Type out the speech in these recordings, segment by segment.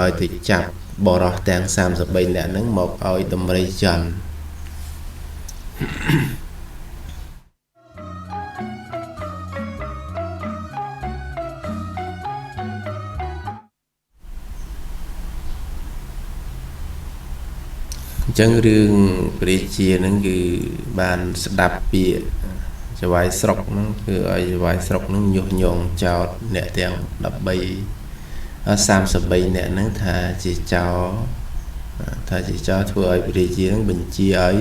ឲ្យទៅចាប់បរោះទាំង33នាក់ហ្នឹងមកឲ្យដំរីច័ន្ទអញ្ចឹងរឿងព្រះជាហ្នឹងគឺបានស្ដាប់ពាក្យចវាយស្រុកហ្នឹងគឺឲ្យចវាយស្រុកហ្នឹងញុះញង់ចោតអ្នកទាំង33នាក់ហ្នឹងថាជាចោធ្វើឲ្យព្រះជាហ្នឹងបញ្ជាឲ្យ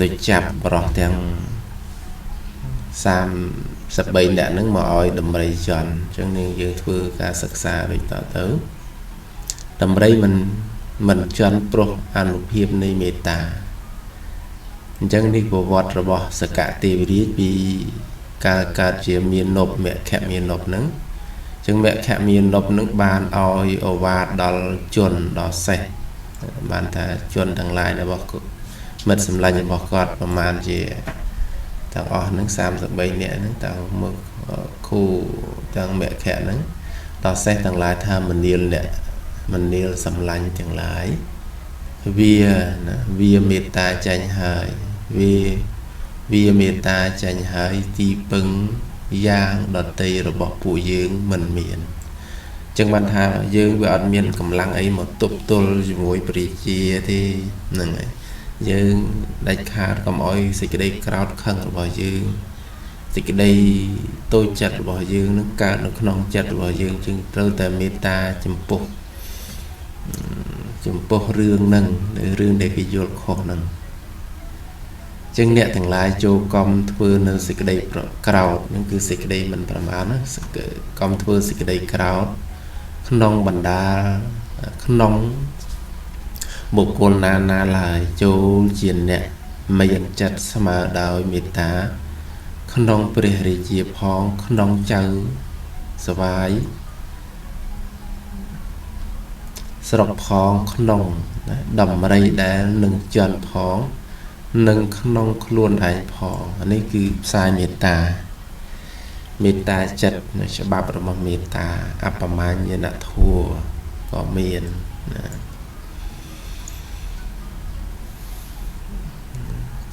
ទៅចាប់បរោះទាំង33នាក់ហ្នឹងមកឲ្យដំរីច័ន្ទអញ្ចឹងនាងយើងធ្វើការសិក្សាដូចតទៅដំរីមិនច័ន្ទព្រោះអនុភាពនៃមេត្តាអញ្ចឹងនេះប្រវត្តិរបស់សកទេវរាជពីការកើតជាមាននប់មគ្គមាននប់ហ្នឹងអញ្ចឹងមគ្គមាននប់ហ្នឹងបានឲ្យអវាទដល់ជនដល់សេះបានថាជនទាំងឡាយរបស់មិត្តសម្លាញ់របស់គាត់ប្រមាណជាទាំងអស់ហ្នឹង33នាក់ហ្នឹងទាំងមកគូទាំងមគ្គហ្នឹងដល់សេះទាំងឡាយថាមនាលអ្នកមនាលសម្លាញ់ទាំងឡាយវាមេត្តាចាញ់ហើយវាមេត្តាចាញ់ហើយទីពឹងយ៉ាងដតីរបស់ពួកយើងមិនមានអញ្ចឹងបានថាយើងវាអត់មានកម្លាំងអីមកទប់ទល់ជាមួយព្រះជាទេហ្នឹងហើយយើងដាច់ខាតកុំអោយសេចក្តីក្រោធខឹងរបស់យើងសេចក្តីតូចចិត្តរបស់យើងនឹងកើតនៅក្នុងចិត្តរបស់យើងจึงត្រូវតែមេត្តាចំពោះរឿងហ្នឹងរឿងដែលគេយល់ខុសហ្នឹងចឹងអ្នកទាំងឡាយចូលកុំធ្វើនៅសេចក្តីក្រោធហ្នឹងគឺសេចក្តីមិនប្រមាទណាកុំធ្វើសេចក្តីក្រោធក្នុងបណ្ដាក្នុងបុគ្គលណាឡើយចូលជាអ្នកមានចិត្តស្មើដោយមេត្តាក្នុងព្រះរាជាផងក្នុងចៅស្វាយស្រុកផងក្នុងដំរីដែលនឹងច័ន្ទផងនិងក្នុងខ្លួនឯងផងនេះគឺផ្សាយមេត្តាចិត្តច្បាប់របស់មេត្តាអបមាញ្ញនធัวក៏មានណា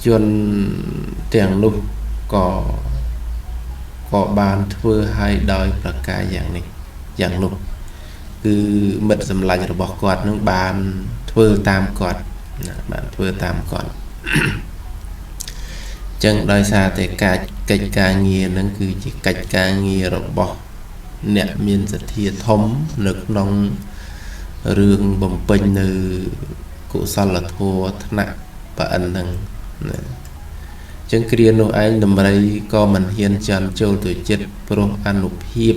ជនទាំងនោះក៏បានធ្វើឲ្យដោយប្រការយ៉ាងនេះយ៉ាងនោះគឺមិត្តសម្លាញ់របស់គាត់នឹងបានធ្វើតាមគាត់បានធ្វើតាមគាត់ចឹងដោយសារតែកិច្ចការងារនឹងគឺជាកិច្ចការងាររបស់អ្នកមានសទ្ធាធំនៅក្នុងរឿងបំពេញនៅកុសលធម៌ថ្នាក់ប្រអិនហ្នឹងណាចឹងគ្រានោះឯងដំរីក៏មិនហ៊ានច័ន្ទចូលទៅចិត្តព្រោះអនុភាព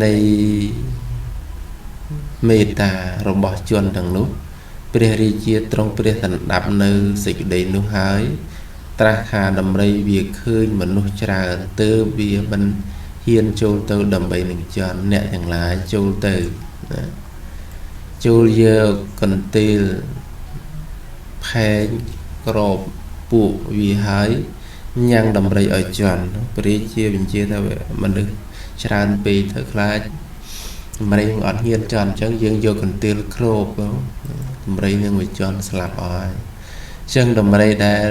នៃមេត្តារបស់ជនទាំងនោះព្រះរាជាទ្រង់ព្រះដណ្ដាប់នៅសេចក្តីនោះហើយត្រាស់ថាដំរីវាឃើញមនុស្សច្រើនទើបវាមិនហ៊ានចូលទៅដើម្បីនឹងច័ន្ទអ្នកទាំងឡាយចូលទៅណាចូលយកកន្ទេលផែងក្របពួកវាហើយញ៉ាំងដំរីឲ្យច័ន្ទព្រះរាជាបញ្ជាថាមនុស្សច្រើនពេកទៅខ្លាចដំរីអត់ហ៊ានច័ន្ទអញ្ចឹងយើងយកកន្ទេលគ្របដំរីនឹងវាច័ន្ទស្លាប់អស់ហើយអញ្ចឹងដំរីដែល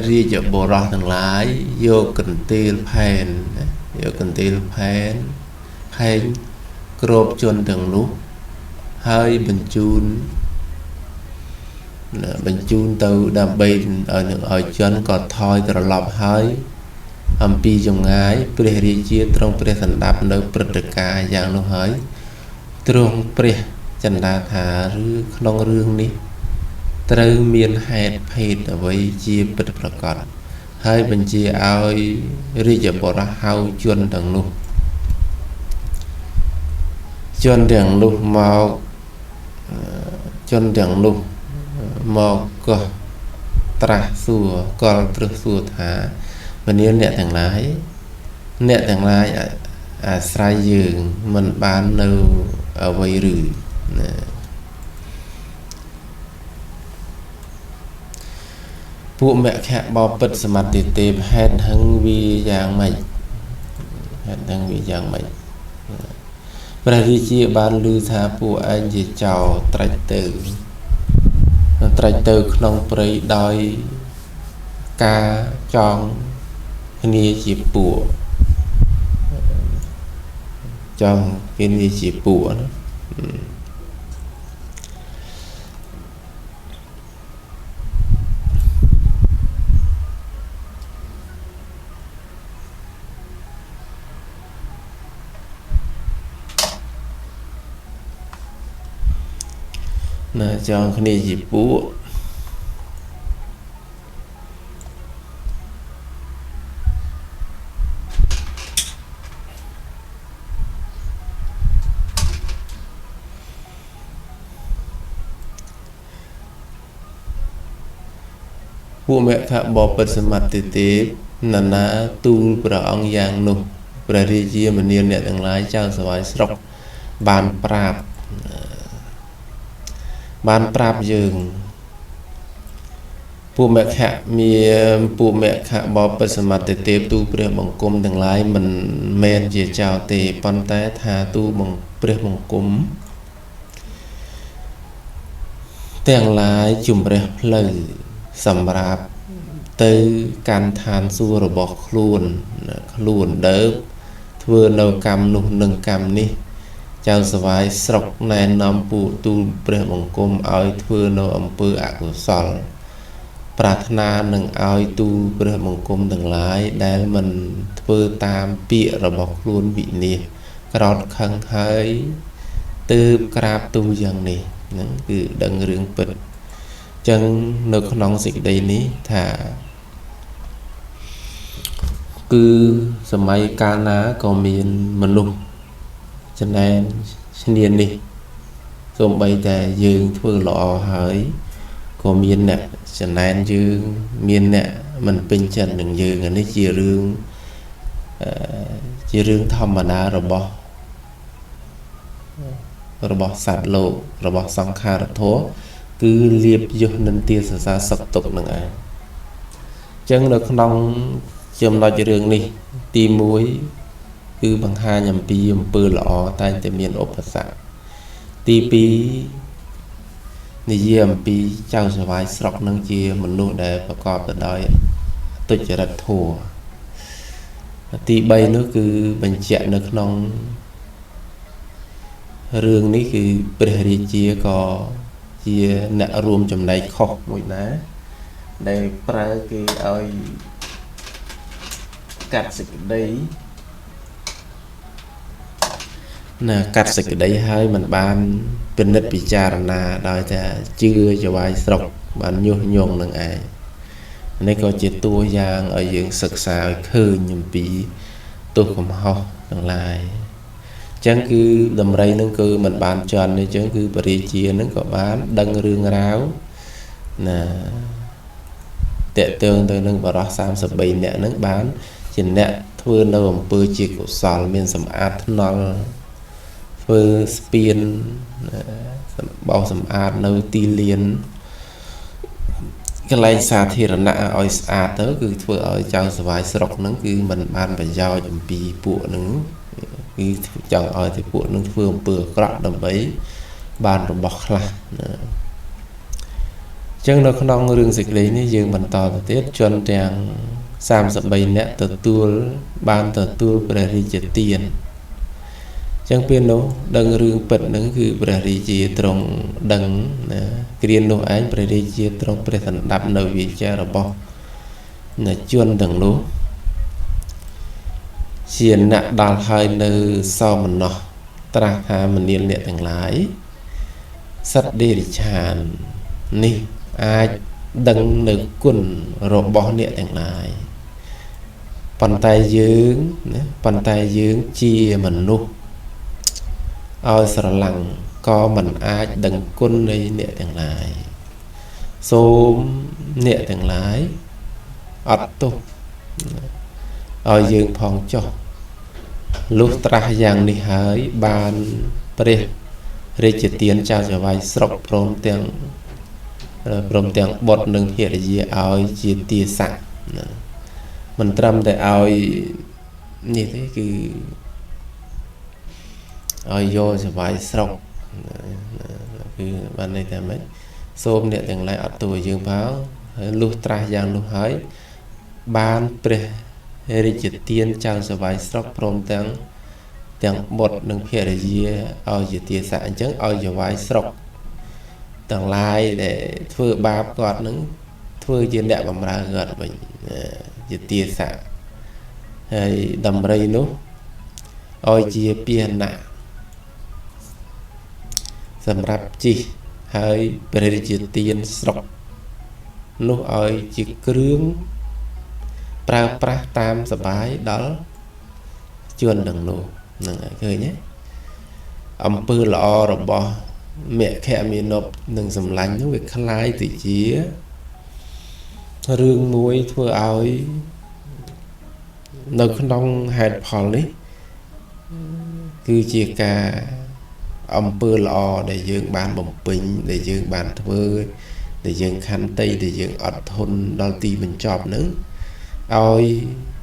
រាជបរោះទាំងឡាយយកកន្ទេលផែនផែងគ្របជនទាំងនោះហើយបញ្ជូនទៅដើម្បីឲ្យជនក៏ថយត្រឡប់ហើយអំពីចម្ងាយព្រះរាជាទ្រង់ព្រះដណ្ដាប់នៅព្រឹត្តិការណ៍យ៉ាងនោះហើយទ្រង់ព្រះចិន្តាថាឬក្នុងរឿងនេះត្រូវមានហេតុភេទអ្វីជាពិតប្រាកដហើយបញ្ជាឲ្យរាជបរោះហៅជនទាំងនោះមកក៏ត្រាស់សួរក៏ត្រឹសសួរថាមនាលអ្នកទាំងឡាយអាស្រ័យយើងមិនបាននៅអ្វីឬណា ពួកមគ្គបពិតសមត្ថទេពហេតុហឹងវាយ៉ាងម៉េចហេតុហឹងវាយ៉ាងម៉េចព្រះរាជាបានឮថាពួកឯងជាចោរត្រាច់ទៅក្នុងព្រៃដោយការចង់គ្នាជាពួកចង់គ្នាជាពួកណាចង់គ្នាជាពួកពួកមគ្គបពិតសមត្ថទេពណានាទូលព្រះអង្គយ៉ាងនោះព្រះរាជាមនាលអ្នកទាំងឡាយចៅសវាយស្រុកបានប្រាប់យើងពួកមគ្គបពិតសមត្ថទេពទូលព្រះបង្គំទាំងឡាយមិនមែនជាចោរទេប៉ុន្តែថាទូលព្រះបង្គំទាំងឡាយជំរះផ្លូវសម្រាប់ទៅកាន់ឋានសួគ៌របស់ខ្លួនដើបធ្វើនៅកម្មនោះនឹងកម្មនេះចៅសវាយស្រុកណែនាំពួកទូលព្រះបង្គំឲ្យធ្វើនៅអំពើអកុសលប្រាថ្នានឹងឲ្យទូលព្រះបង្គំទាំងឡាយដែលមិនធ្វើតាមពាក្យរបស់ខ្លួនវិនាសក្រោតខឹងហើយទើបក្រាបទូលយ៉ាងនេះហ្នឹងគឺដឹងរឿងពិតចឹងនៅក្នុងសេចក្តីនេះថាគឺសម័យកាលណាក៏មានមនុស្សចំណែនឈ្នាននេះសូម្បីតែយើងធ្វើល្អហើយក៏មានអ្នកចំណែនយើងមានអ្នកមិនពេញចិត្តនឹងយើងអានេះជារឿងធម្មតារបស់សត្វលោករបស់សង្ខារធម៌គឺលៀបយុះនិន្ទាសរសើរសុខទុក្ខនឹងឯងអញ្ចឹងនៅក្នុងចំណុចរឿងនេះទី1គឺបង្ហាញអំពីអំពើល្អតែងតែមានឧបសគ្គទី2និយាយអំពីចៅសវាយស្រុកនឹងជាមនុស្សដែលប្រកបទៅដោយទុច្ចរិតធម៌ទី3នោះគឺបញ្ជាក់នៅក្នុងរឿងនេះគឺព្រះរាជាក៏ជាអ្នករួមចំណែកខុសមួយណាដែលប្រើគេឲ្យកាត់សេចក្តីកាត់សេចក្តីហើយมันបានពិនិត្យពិចារណាដោយតែជឿចវាយស្រុកបានញុះញង់នឹងឯងនេះក៏ជាតួយ៉ាងឲ្យយើងសិក្សាឲ្យឃើញអំពីទោសកំហុសទាំងឡាយអញ្ចឹងគឺដំរីនឹងគឺมันបានជន់នេះអញ្ចឹងគឺបរិជានឹងក៏បានដឹងរឿងរ៉ាវណាតេតើងទៅនឹងបរោះ33នាក់នឹងបានជាអ្នកធ្វើនៅអំពើជាកុសលមានសម្អាតថ្នល់ធ្វើស្ពានបោសសម្អាតនៅទីលានកន្លែងសាធារណៈឲ្យស្អាតទៅគឺធ្វើឲ្យចៅសវាយស្រុកហ្នឹងគឺมันបានប្រយោជន៍អំពីពួកហ្នឹងគឺចង់ឲ្យតែពួកហ្នឹងធ្វើអំពើអាក្រក់ដើម្បីបានរបស់ខ្លះណាអញ្ចឹងនៅក្នុងរឿងសេចក្តីនេះយើងបន្តទៅទៀតជនទាំង33នាក់បានទទួលព្រះរាជទានអញ្ចឹងពេលនោះដឹងរឿងពិតហ្នឹងគឺព្រះរាជាទ្រង់ដឹងណាគ្រានោះឯងព្រះរាជាទ្រង់ព្រះសណ្ដាប់នៅវាចារបស់ជនទាំងនោះជាអ្នកដល់ហើយនៅសោមនស្សត្រាស់ថាមនាលអ្នកទាំងឡាយសត្វដេរិឆាននេះអាចដឹងនៅគុណរបស់អ្នកទាំងឡាយប៉ុន្តែយើងជាមនុស្សឲ្យស្រឡាំងក៏មិនអាចដឹងគុណនៃអ្នកទាំងឡាយសូមអ្នកទាំងឡាយអត់ទោសឲ្យយើងផងចុះលុះត្រាស់យ៉ាងនេះហើយបានព្រះរាជទានចៅចៅវាយស្រុកព្រមទាំង ព្រមទាំងបុត្រនិងភរិយាឲ្យជាទាស័កមិនត្រឹមតែឲ្យនេះទេគឺឲ្យយកសបាយស្រុកគឺបានន័យថាម៉េចសូមអ្នកទាំងឡាយអត់ទោសយើងផងហើយលុះត្រាស់យ៉ាងនោះហើយបានព្រះរាជទានចៅសបាយស្រុកព្រមទាំងបុត្រនិងភរិយាឲ្យជាទាស័កអញ្ចឹងឲ្យសបាយស្រុកទាំងឡាយដែលធ្វើបាបគាត់នឹងធ្វើជាអ្នកបម្រើគាត់វិញជាទាស័កហើយដំរីនោះឲ្យជាពាហនៈសម្រាប់ជិះហើយព្រះរាជទានស្រុកនោះឲ្យជាគ្រឿងប្រើប្រាស់តាមសបាយដល់ជនទាំងនោះហ្នឹងហើយឃើញទេអំពើល្អរបស់មគ្គមាណពនិងសម្លាញ់នោះវាคล้ายទៅជារឿងមួយធ្វើឲ្យនៅក្នុងហេតុផលនេះគឺជាការអំពើល្អដែលយើងបានបំពេញដែលយើងបានធ្វើដែលយើងខន្តីដែលយើងអត់ធន់ដល់ទីបញ្ចប់នឹងឲ្យ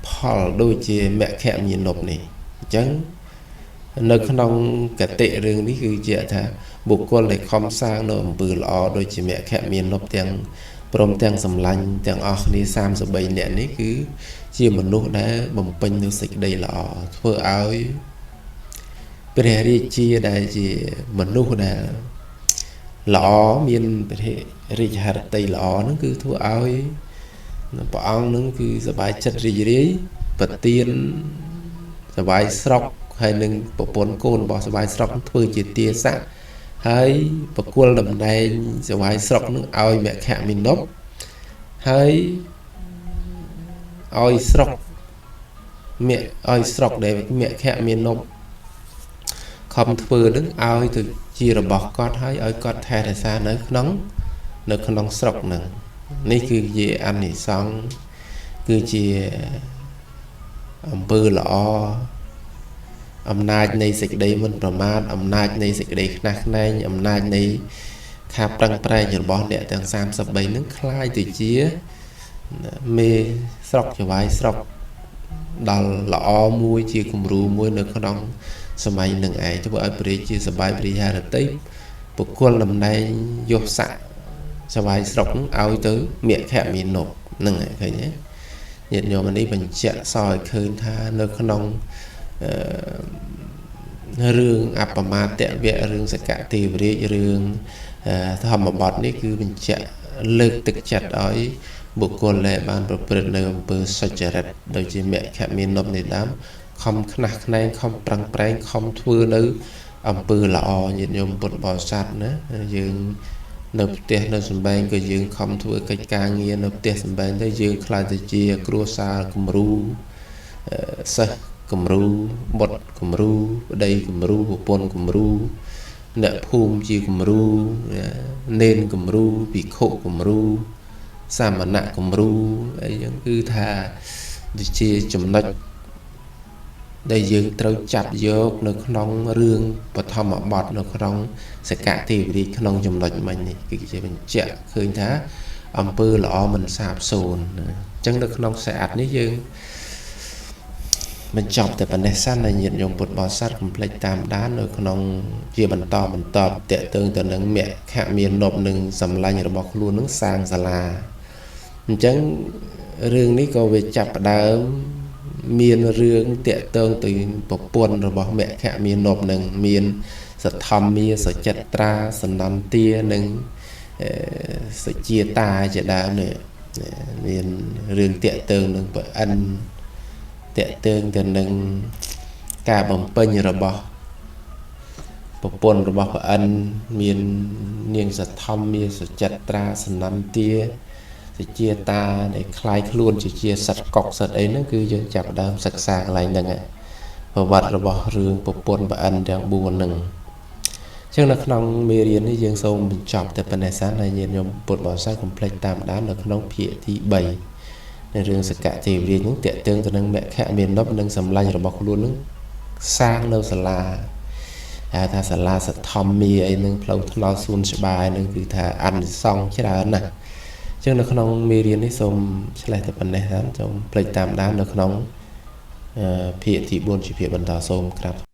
ផលដូចជាមគ្គមាណពនេះអញ្ចឹងនៅក្នុងកតិរឿងនេះគឺជាថាបុគ្គលដែលខំសាងនៅអំពើល្អដូចជាមគ្គមាណពទាំងព្រមទាំងសម្លាញ់ទាំងអស់គ្នា33នាក់នេះគឺជាមនុស្សដែលបំពេញនូវសេចក្តីល្អធ្វើឲ្យព្រះរាជាដែលជាមនុស្សដែលល្អមានព្រះរាជហឫទ័យល្អហ្នឹងគឺធ្វើឲ្យព្រះអង្គនឹងគឺសប្បាយចិត្តរីករាយប្រទានសប្បាយស្រុកហើយនឹងប្រពន្ធកូនរបស់សប្បាយស្រុកធ្វើជាទាស័កហើយប្រគល់តំណែងសប្បាយស្រុកនឹងឲ្យមគ្គមាណពហើយឲ្យស្រុកដែលមគ្គមាណពខំធ្វើនឹងឲ្យទៅជារបស់គាត់ហើយឲ្យគាត់ថែរក្សានៅក្នុងស្រុកហ្នឹងនេះគឺជាអានិសង្សគឺជាអំពើល្អអំណាចនៃសេចក្តីមិនប្រមាទអំណាចនៃសេចក្តីខ្នះខ្នែងអំណាចនៃការប្រឹងប្រែងរបស់អ្នកទាំង33ហ្នឹងคล้ายទៅជាមេស្រុកចវាយស្រុកដល់ល្អមួយជាគំរូមួយនៅក្នុងសម័យនឹងឯងធ្វើឲ្យព្រះរាជាសប្បាយព្រះハរតីបុគ្គលតំណែងយកស័កសប្បាយស្រុកឲ្យទៅមគ្គមាណពហ្នឹងឃើញទេញាតិញោមនេះបញ្ជាក់សឲ្យឃើញថានៅក្នុងរឿងអបមាទវៈរឿងសកទេវរាជរឿងធម្មបទនេះគឺបញ្ជាក់លើកទឹកចិត្តឲ្យបុគ្គលដែលបានប្រព្រឹត្តនៅអំពើសុចរិតដូចជាមគ្គមាណពនេះដើមខំខ្នះខ្នែងខំប្រឹងប្រែងខំធ្វើនៅអំពើល្អញាតិញោមពុទ្ធបរិស័ទណាយើងនៅផ្ទះនៅសំបែងក៏យើងខំធ្វើកិច្ចការងារនៅផ្ទះសំបែងទៅយើងខ្លាចទៅជាគ្រួសារគំរូសិស្សគំរូបុត្រគំរូប្តីគំរូប្រពន្ធគំរូអ្នកភូមិជាគំរូនេនគំរូភិក្ខុគំរូសាមណៈគំរូអីចឹងគឺថាដូចជាចំណុចដែលយើងត្រូវចាប់យកនៅក្នុងរឿងបឋមបទនៅក្នុងសកទេវរាជក្នុងចំណុចមិញនេះគឺជាបញ្ជាក់ឃើញថាអំពើល្អមិនសាបសូន្យអញ្ចឹងនៅក្នុងខ្សែអត្ថនេះយើងបញ្ចប់តែប៉ុណ្ណេះសិនហើយញាតិញោមពុទ្ធបរិស័ទកុំភ្លេចតាមដាននៅក្នុងជាបន្តតេតើងទៅនឹងមគ្គមាណពនឹងសម្លាញ់របស់ខ្លួននឹងសាងសាលាអញ្ចឹងរឿងនេះក៏វាចាប់ផ្ដើមមានរឿងតេតើងទៅប្រពន្ធរបស់មគ្គមាណពនឹងមានសទ្ធម្មាសចិត្រាសនន្ទានិងសុជាតាជាដើមនេះមានរឿងតេតើងនឹងប្រអិនតេតើងទៅនឹងការបំពេញរបស់ប្រពន្ធរបស់ប្រអិនមាននាងសទ្ធម្មាសចិត្រាសនន្ទាសុជាតាដែលคล้ายខ្លួនជាសត្វកុកសត្វអីហ្នឹងគឺយើងចាប់ដើមសិក្សាកន្លែងហ្នឹងប្រវត្តិរបស់រឿងប្រពន្ធប្រអិនទាំង4ហ្នឹងអញ្ចឹងនៅក្នុងមេរៀននេះយើងសូមបញ្ចប់តែប៉ុណ្ណេះសិនហើយញាតិញោមពុទ្ធបរិស័ទកុំភ្លេចតាមដាននៅក្នុងភាគទី3ในเรื่องสกเทวរាជនឹងតេតើងទៅនឹងមគ្គមាណពនិងសម្លាញ់របស់ខ្លួននឹងសាងនៅសាលា ថាសាលាសធម្មមីអីនឹងផ្លូវថ្នល់សួនច្បារនឹងគឺថាអានិសង្ឃច្រើនណាស់អញ្ចឹងនៅក្នុងមេរៀននេះសូមឆ្លេះតែប៉ុណ្ណេះតាមសូមភ្លេចតាមដាននៅក្នុងភាគទី4ជាភាគបន្តសូមក្រាប